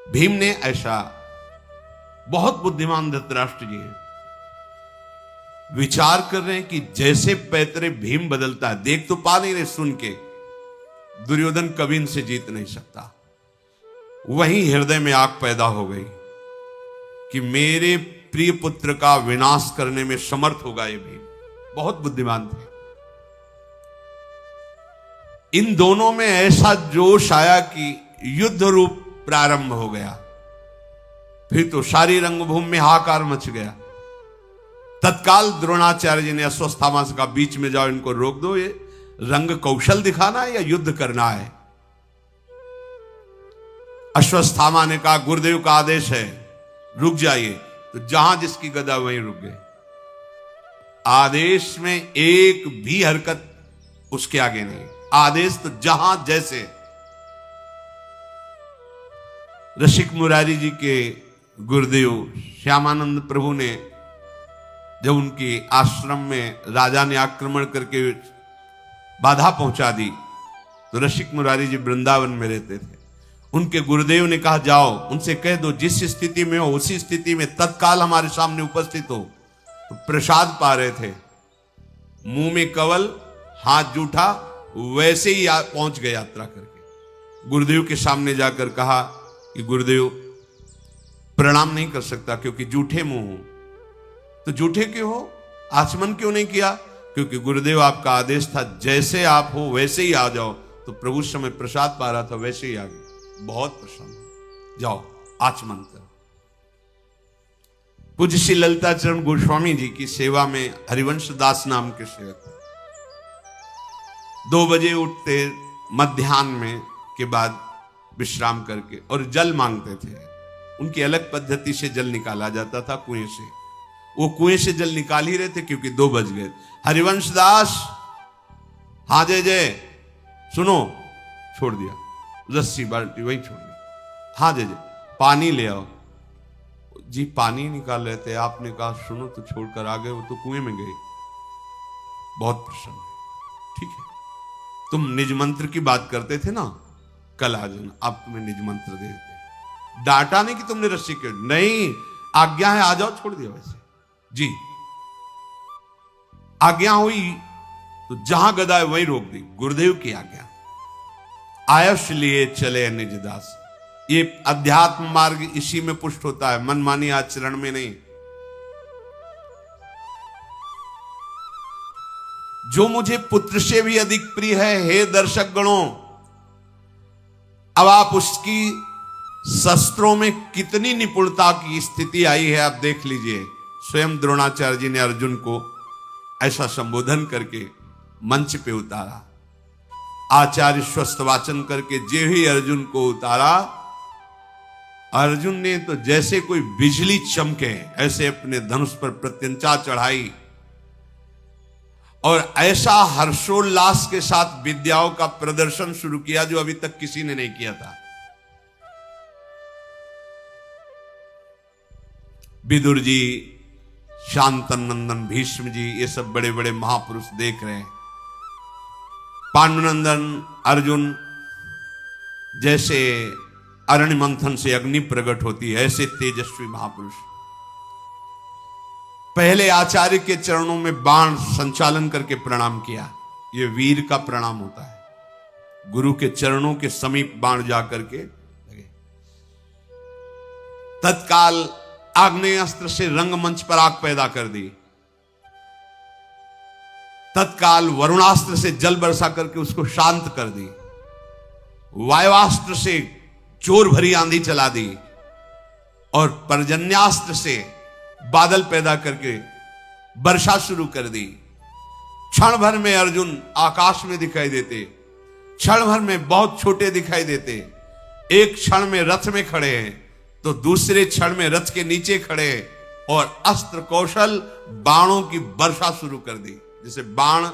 भीम ने ऐसा। बहुत बुद्धिमान धृतराष्ट्र जी हैं। विचार कर रहे हैं कि जैसे पैतरे भीम बदलता है, देख तो पा नहीं रहे, सुन के दुर्योधन कभी इनसे जीत नहीं सकता। वहीं हृदय में आग पैदा हो गई कि मेरे प्रिय पुत्र का विनाश करने में समर्थ होगा ये भीम। बहुत बुद्धिमान थे। इन दोनों में ऐसा जोश आया कि युद्ध रूप प्रारंभ हो गया। फिर तो सारी रंगभूमि में हाहाकार मच गया। तत्काल द्रोणाचार्य जी ने अश्वत्थामा से कहा, बीच में जाओ, इनको रोक दो, ये रंग कौशल दिखाना है या युद्ध करना है। अश्वत्थामा ने कहा, गुरुदेव का आदेश है, रुक जाइए। तो जहां जिसकी गदा वहीं रुक गए। आदेश में एक भी हरकत उसके आगे नहीं। आदेश तो जहां जैसे। ऋषिक मुरारी जी के गुरुदेव श्यामानंद प्रभु ने जब उनके आश्रम में राजा ने आक्रमण करके बाधा पहुंचा दी, तो ऋषिक मुरारी जी वृंदावन में रहते थे। उनके गुरुदेव ने कहा, जाओ उनसे कह दो जिस स्थिति में हो उसी स्थिति में तत्काल हमारे सामने उपस्थित हो। तो प्रसाद पा रहे थे, मुंह में कवल, हाथ जूठा, वैसे ही पहुंच गए यात्रा करके। गुरुदेव के सामने जाकर कहा कि गुरुदेव प्रणाम नहीं कर सकता क्योंकि जूठे मुंह हूं। तो जूठे क्यों हो, आचमन क्यों नहीं किया? क्योंकि गुरुदेव आपका आदेश था जैसे आप हो वैसे ही आ जाओ। तो प्रभु समय प्रसाद पा रहा था, वैसे ही आ गए। बहुत प्रसन्न, जाओ आचमन करो। पूज्य श्री ललिताचरण गोस्वामी जी की सेवा में हरिवंश दास नाम के सेवक 2 बजे उठते, मध्याह्न में के बाद विश्राम करके और जल मांगते थे। उनकी अलग पद्धति से जल निकाला जाता था कुएं से। वो कुएं से जल निकाल ही रहे थे क्योंकि 2 बज गए। हरिवंश दास, हाँ जय जय, सुनो, छोड़ दिया रस्सी बाल्टी वहीं छोड़ दी। हाँ जय जय, पानी ले आओ जी। पानी निकाल रहे थे, आपने कहा सुनो तो छोड़कर आ गए, वो तो कुएं में गए। बहुत प्रसन्न है, ठीक है। तुम निज मंत्र की बात करते थे ना कल, आ जाना, आप तुम्हें निज मंत्र दे देते। डांटा नहीं कि तुमने रस्सी क्यों, नहीं, आज्ञा है आ जाओ, छोड़ दिया वैसे जी। आज्ञा हुई तो जहां गदा है वहीं रोक दी, गुरुदेव की आज्ञा। आयुष लिए चले निज दास। ये अध्यात्म मार्ग इसी में पुष्ट होता है, मनमानी आचरण में नहीं। जो मुझे पुत्र से भी अधिक प्रिय है, हे दर्शक गणों, अब आप उसकी शस्त्रों में कितनी निपुणता की स्थिति आई है आप देख लीजिए। स्वयं द्रोणाचार्य जी ने अर्जुन को ऐसा संबोधन करके मंच पे उतारा। आचार्य स्वस्थ वाचन करके जे ही अर्जुन को उतारा, अर्जुन ने तो जैसे कोई बिजली चमके ऐसे अपने धनुष पर प्रत्यंचा चढ़ाई और ऐसा हर्षोल्लास के साथ विद्याओं का प्रदर्शन शुरू किया जो अभी तक किसी ने नहीं किया था। विदुर जी, शांतनंदन, भीष्म जी, ये सब बड़े बड़े महापुरुष देख रहे हैं। पांडुनंदन अर्जुन जैसे अरण्य मंथन से अग्नि प्रकट होती है ऐसे तेजस्वी महापुरुष पहले आचार्य के चरणों में बाण संचालन करके प्रणाम किया। यह वीर का प्रणाम होता है। गुरु के चरणों के समीप बाण जाकर के लगे। तत्काल आग्नेय अस्त्र से रंगमंच पर आग पैदा कर दी। तत्काल वरुणास्त्र से जल बरसा करके उसको शांत कर दी। वायुवास्त्र से जोर भरी आंधी चला दी और पर्जन्यास्त्र से बादल पैदा करके वर्षा शुरू कर दी। क्षण भर में अर्जुन आकाश में दिखाई देते, क्षण भर में बहुत छोटे दिखाई देते। एक क्षण में रथ में खड़े हैं तो दूसरे क्षण में रथ के नीचे खड़े हैं और अस्त्र कौशल बाणों की वर्षा शुरू कर दी। जैसे बाण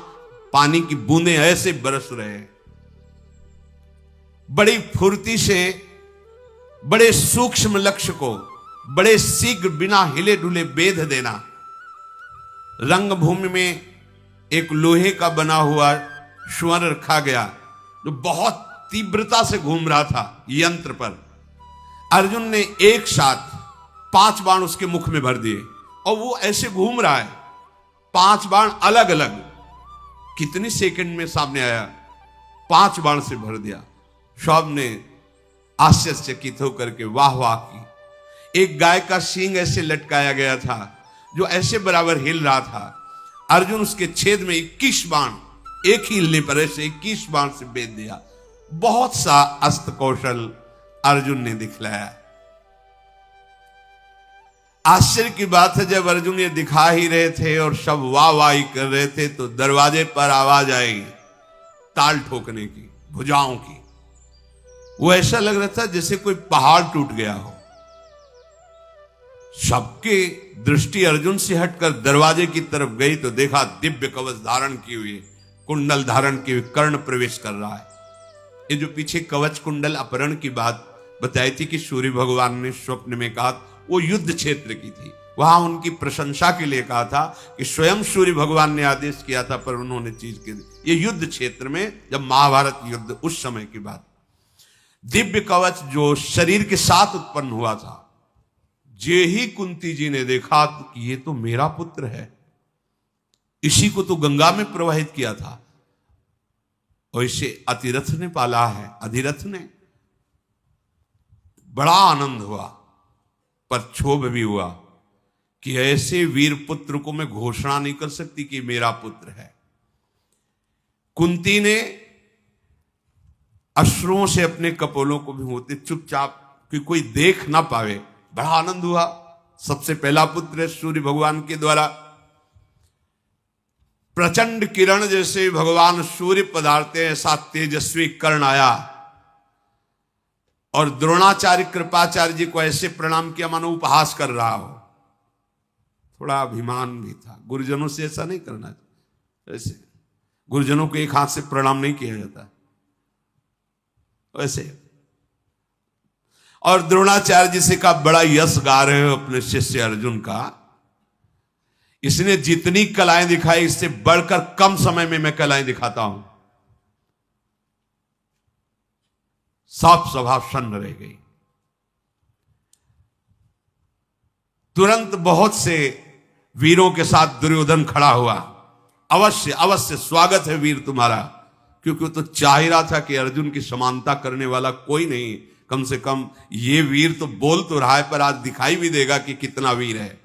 पानी की बूंदें ऐसे बरस रहे हैं। बड़ी फुर्ती से बड़े सूक्ष्म लक्ष्य को बड़े शीघ्र बिना हिले डुले बेध देना। रंगभूमि में एक लोहे का बना हुआ स्वर्ण रखा गया जो बहुत तीव्रता से घूम रहा था यंत्र पर। अर्जुन ने एक साथ 5 बाण उसके मुख में भर दिए और वो ऐसे घूम रहा है। 5 बाण अलग अलग कितनी सेकंड में सामने आया, 5 बाण से भर दिया। सब ने आश्चर्यचकित होकर के वाह वाह की। एक गाय का सींग ऐसे लटकाया गया था जो ऐसे बराबर हिल रहा था। अर्जुन उसके छेद में 21 बाण एक ही हिलने पर ऐसे 21 बाण से बेच दिया। बहुत सा अस्त्र कौशल अर्जुन ने दिखलाया। आश्चर्य की बात है, जब अर्जुन ये दिखा ही रहे थे और सब वाह वाही कर रहे थे तो दरवाजे पर आवाज आई ताल ठोकने की, भुजाओं की। वो ऐसा लग रहा था जैसे कोई पहाड़ टूट गया हो। सबकी दृष्टि अर्जुन से हटकर दरवाजे की तरफ गई तो देखा दिव्य कवच धारण की हुई, कुंडल धारण की हुई कर्ण प्रवेश कर रहा है। ये जो पीछे कवच कुंडल अपहरण की बात बताई थी कि सूर्य भगवान ने स्वप्न में कहा, वो युद्ध क्षेत्र की थी। वहां उनकी प्रशंसा के लिए कहा था कि स्वयं सूर्य भगवान ने आदेश किया था, पर उन्होंने चीज की। ये युद्ध क्षेत्र में जब महाभारत युद्ध उस समय की बात, दिव्य कवच जो शरीर के साथ उत्पन्न हुआ था, जे ही कुंती जी ने देखा कि ये तो मेरा पुत्र है, इसी को तो गंगा में प्रवाहित किया था और इसे अतिरथ ने पाला है, अधिरथ ने। बड़ा आनंद हुआ पर क्षोभ भी हुआ कि ऐसे वीर पुत्र को मैं घोषणा नहीं कर सकती कि मेरा पुत्र है। कुंती ने अश्रुओं से अपने कपोलों को भी होते चुपचाप कि कोई देख ना पावे। बड़ा आनंद हुआ, सबसे पहला पुत्र सूर्य भगवान के द्वारा। प्रचंड किरण जैसे भगवान सूर्य पधारते ऐसा तेजस्वी कर्ण आया और द्रोणाचार्य कृपाचार्य जी को ऐसे प्रणाम किया मानो उपहास कर रहा हो। थोड़ा अभिमान भी था। गुरुजनों से ऐसा नहीं करना चाहिए। ऐसे गुरुजनों को एक हाथ से प्रणाम नहीं किया जाता वैसे। और द्रोणाचार्य जी से कहा, बड़ा यश गा रहे हो अपने शिष्य अर्जुन का, इसने जितनी कलाएं दिखाई इससे बढ़कर कम समय में मैं कलाएं दिखाता हूं। साफ सभा सन्न रह गई। तुरंत बहुत से वीरों के साथ दुर्योधन खड़ा हुआ। अवश्य अवश्य स्वागत है वीर तुम्हारा, क्योंकि वो तो चाह ही रहा था कि अर्जुन की समानता करने वाला कोई नहीं, कम से कम ये वीर तो बोल तो रहा है पर आज दिखाई भी देगा कि कितना वीर है।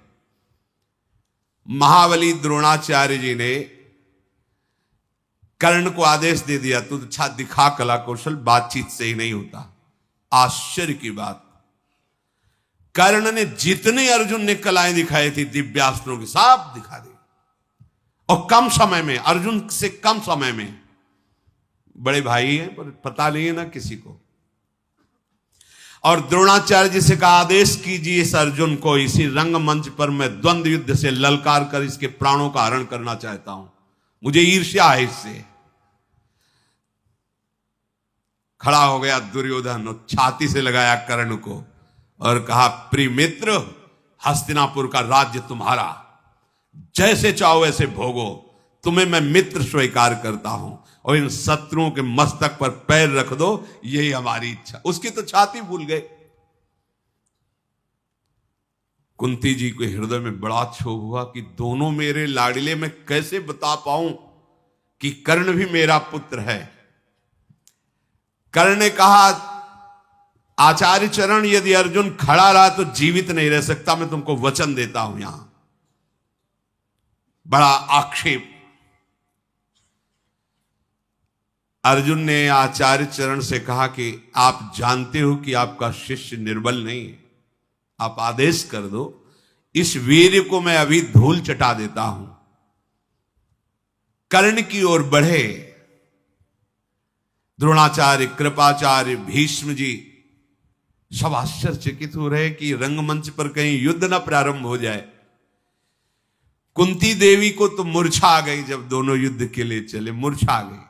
महाबली द्रोणाचार्य जी ने कर्ण को आदेश दे दिया, तू अच्छा दिखा कला कौशल, बातचीत से ही नहीं होता। आश्चर्य की बात, कर्ण ने जितने अर्जुन ने कलाएं दिखाई थी दिव्यास्त्रों की सब दिखा दी, और कम समय में, अर्जुन से कम समय में। बड़े भाई हैं पर पता नहीं है ना किसी को। और द्रोणाचार्य जी से कहा आदेश कीजिए इस अर्जुन को, इसी रंगमंच पर मैं द्वंद्व युद्ध से ललकार कर इसके प्राणों का हरण करना चाहता हूं, मुझे ईर्ष्या है इससे। खड़ा हो गया दुर्योधन और छाती से लगाया कर्ण को और कहा प्रिय मित्र, हस्तिनापुर का राज्य तुम्हारा, जैसे चाहो वैसे भोगो, तुम्हें मैं मित्र स्वीकार करता हूं, और इन शत्रुओं के मस्तक पर पैर रख दो, यही हमारी इच्छा। उसकी तो छाती भूल गए। कुंती जी के हृदय में बड़ा क्षोभ हुआ कि दोनों मेरे लाडले, मैं कैसे बता पाऊं कि कर्ण भी मेरा पुत्र है। कर्ण ने कहा आचार्य चरण, यदि अर्जुन खड़ा रहा तो जीवित नहीं रह सकता, मैं तुमको वचन देता हूं। यहां बड़ा आक्षेप। अर्जुन ने आचार्य चरण से कहा कि आप जानते हो कि आपका शिष्य निर्बल नहीं है, आप आदेश कर दो, इस वीर को मैं अभी धूल चटा देता हूं। कर्ण की ओर बढ़े द्रोणाचार्य, कृपाचार्य, भीष्म जी सब आश्चर्यचकित हो रहे कि रंगमंच पर कहीं युद्ध न प्रारंभ हो जाए। कुंती देवी को तो मूर्छा आ गई, जब दोनों युद्ध के लिए चले मूर्छा आ गई।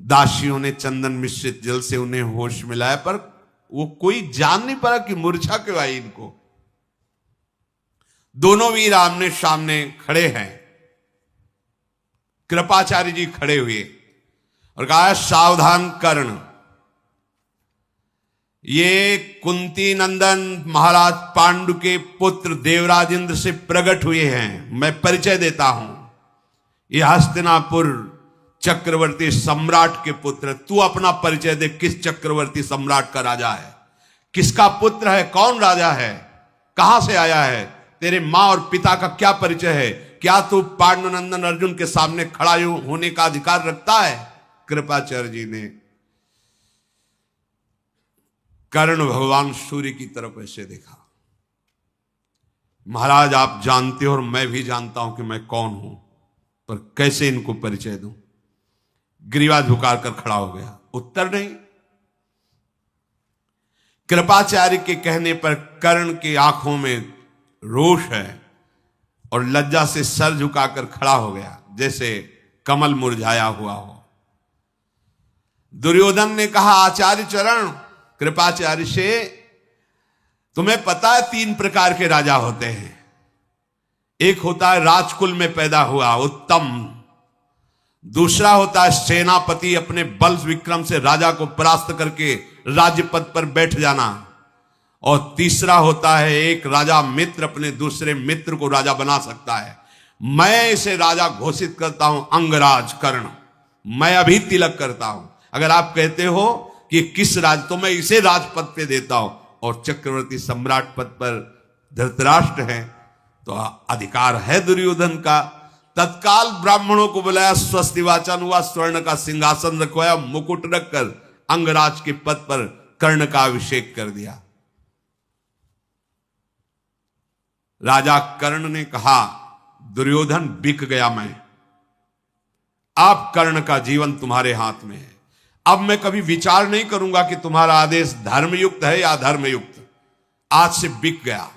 दासियों ने चंदन मिश्रित जल से उन्हें होश मिलाया, पर वो कोई जान नहीं पाया कि मूर्छा क्यों आई इनको। दोनों वीर आमने सामने खड़े हैं। कृपाचार्य जी खड़े हुए और कहा सावधान कर्ण, ये कुंती नंदन महाराज पांडु के पुत्र देवराज इंद्र से प्रकट हुए हैं। मैं परिचय देता हूं, ये हस्तिनापुर चक्रवर्ती सम्राट के पुत्र। तू अपना परिचय दे, किस चक्रवर्ती सम्राट का राजा है, किसका पुत्र है, कौन राजा है, कहां से आया है, तेरे मां और पिता का क्या परिचय है, क्या तू पांडुनंदन अर्जुन के सामने खड़ा होने का अधिकार रखता है। कृपाचार्य जी ने कर्ण भगवान सूर्य की तरफ ऐसे देखा। महाराज आप जानते हो और मैं भी जानता हूं कि मैं कौन हूं, पर कैसे इनको परिचय दूं। ग्रीवा झुकार कर खड़ा हो गया, उत्तर नहीं। कृपाचार्य के कहने पर कर्ण की आंखों में रोष है और लज्जा से सर झुकाकर खड़ा हो गया, जैसे कमल मुरझाया हुआ हो। दुर्योधन ने कहा आचार्य चरण, कृपाचार्य से, तुम्हें पता है 3 प्रकार के राजा होते हैं। एक होता है राजकुल में पैदा हुआ उत्तम, दूसरा होता है सेनापति, अपने बल विक्रम से राजा को परास्त करके राज्य पद पर बैठ जाना, और तीसरा होता है एक राजा मित्र अपने दूसरे मित्र को राजा बना सकता है। मैं इसे राजा घोषित करता हूं, अंगराज कर्ण। मैं अभी तिलक करता हूं। अगर आप कहते हो कि किस राज, तो मैं इसे राजपद पे देता हूं, और चक्रवर्ती सम्राट पद पर धृतराष्ट्र है, तो अधिकार है दुर्योधन का। तत्काल ब्राह्मणों को बुलाया, स्वस्ति वाचन हुआ, स्वर्ण का सिंहासन रखवाया, मुकुट रखकर अंगराज के पद पर कर्ण का अभिषेक कर दिया। राजा कर्ण ने कहा दुर्योधन बिक गया मैं, अब कर्ण का जीवन तुम्हारे हाथ में है। अब मैं कभी विचार नहीं करूंगा कि तुम्हारा आदेश धर्मयुक्त है या अधर्मयुक्त। आज से बिक गया।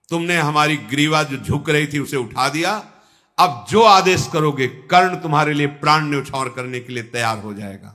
तुमने हमारी ग्रीवा जो झुक रही थी उसे उठा दिया। अब जो आदेश करोगे, कर्ण तुम्हारे लिए प्राण न्यौछावर करने के लिए तैयार हो जाएगा।